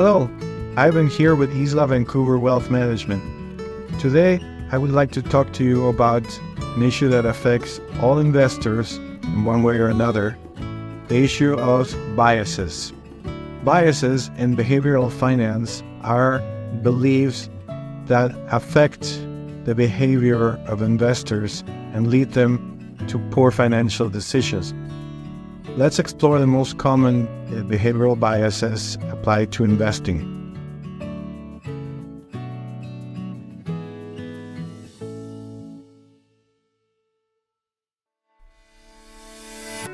Hello, Ivan here with Isla Vancouver Wealth Management. Today, I would like to talk to you about an issue that affects all investors in one way or another, the issue of biases. Biases in behavioral finance are beliefs that affect the behavior of investors and lead them to poor financial decisions. Let's explore the most common behavioral biases applied to investing.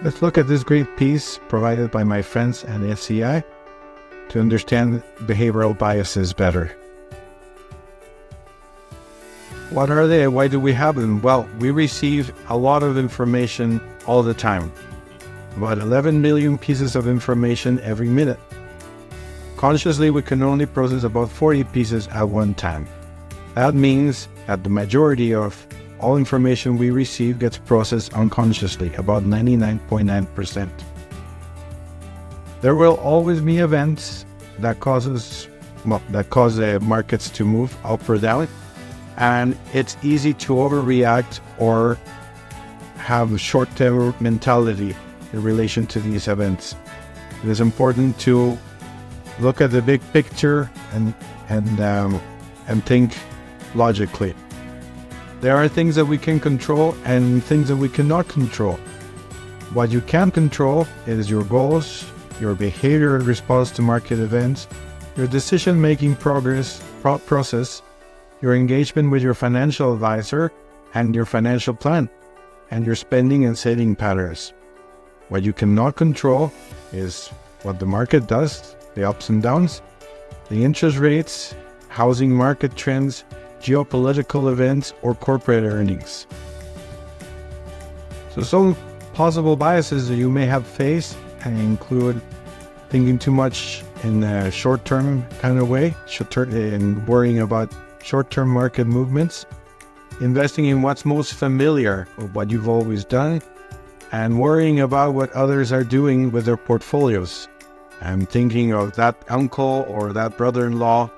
Let's look at this great piece provided by my friends at SCI to understand behavioral biases better. What are they? Why do we have them? Well, we receive a lot of information all the time. About 11 million pieces of information every minute. Consciously, we can only process about 40 pieces at one time. That means that the majority of all information we receive gets processed unconsciously, about 99.9%. There will always be events that cause the markets to move up or down, and it's easy to overreact or have a short-term mentality in relation to these events. It is important to look at the big picture and think logically. There are things that we can control and things that we cannot control. What you can control is your goals, your behavior in response to market events, your decision-making process, your engagement with your financial advisor, and your financial plan, and your spending and saving patterns. What you cannot control is what the market does, the ups and downs, the interest rates, housing market trends, geopolitical events, or corporate earnings. So some possible biases that you may have faced include thinking too much in a short-term kind of way, and worrying about short-term market movements, investing in what's most familiar or what you've always done, and worrying about what others are doing with their portfolios. I'm thinking of that uncle or that brother-in-law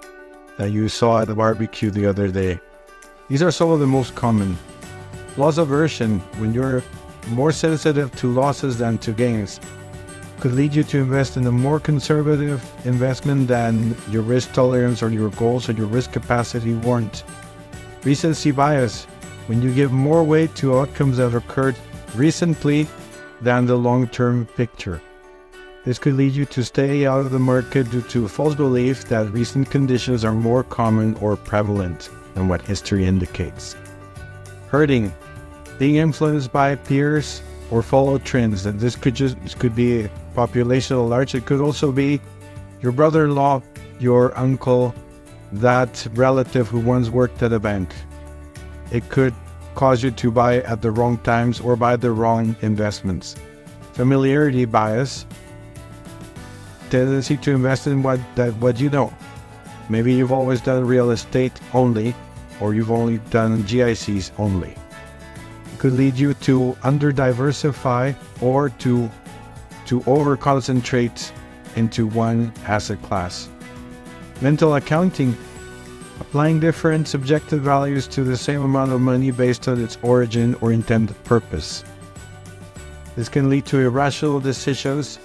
that you saw at the barbecue the other day. These are some of the most common. Loss aversion, when you're more sensitive to losses than to gains, could lead you to invest in a more conservative investment than your risk tolerance or your goals or your risk capacity warrant. Recency bias, when you give more weight to outcomes that occurred recently than the long-term picture. This could lead you to stay out of the market due to a false belief that recent conditions are more common or prevalent than what history indicates. Herding, being influenced by peers or follow trends. And this could be a population at large. It could also be your brother-in-law, your uncle, that relative who once worked at a bank. It could cause you to buy at the wrong times or buy the wrong investments. Familiarity bias, tendency to invest in what you know. Maybe you've always done real estate only, or you've only done GICs only. It could lead you to under-diversify or to over-concentrate into one asset class. Mental accounting, applying different subjective values to the same amount of money based on its origin or intended purpose. This can lead to irrational decisions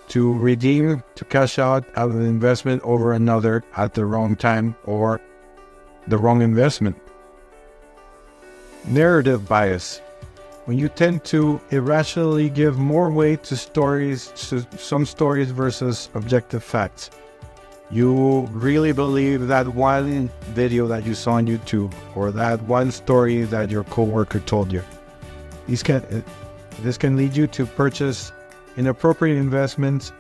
to redeem, to cash out of an investment over another at the wrong time or the wrong investment. Narrative bias, when you tend to irrationally give more weight to some stories versus objective facts. You really believe that one video that you saw on YouTube or that one story that your coworker told you. This can lead you to purchase inappropriate investments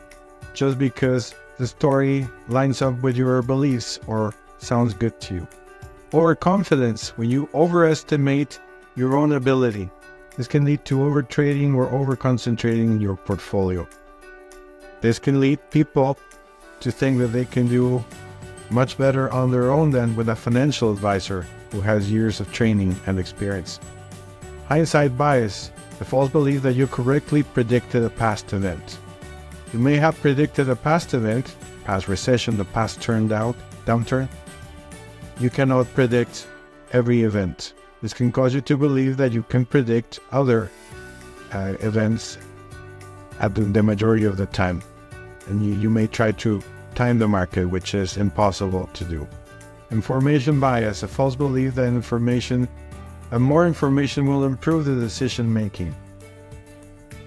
just because the story lines up with your beliefs or sounds good to you. Overconfidence, when you overestimate your own ability. This can lead to overtrading or overconcentrating your portfolio. This can lead people to think that they can do much better on their own than with a financial advisor who has years of training and experience. Hindsight bias, the false belief that you correctly predicted a past event. You may have predicted a past event, past recession, the past downturn. You cannot predict every event. This can cause you to believe that you can predict other events at the majority of the time. And you may try to time the market, which is impossible to do. Information bias, a false belief that more information will improve the decision making.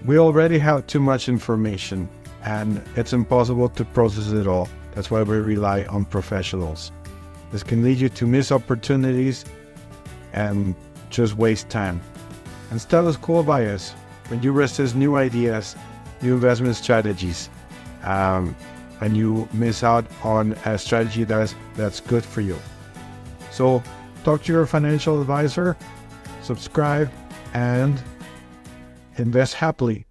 We already have too much information and it's impossible to process it all. That's why we rely on professionals. This can lead you to miss opportunities and just waste time. And status quo bias, when you resist new ideas, new investment strategies, and you miss out on a strategy that's good for you. So talk to your financial advisor, subscribe, and invest happily.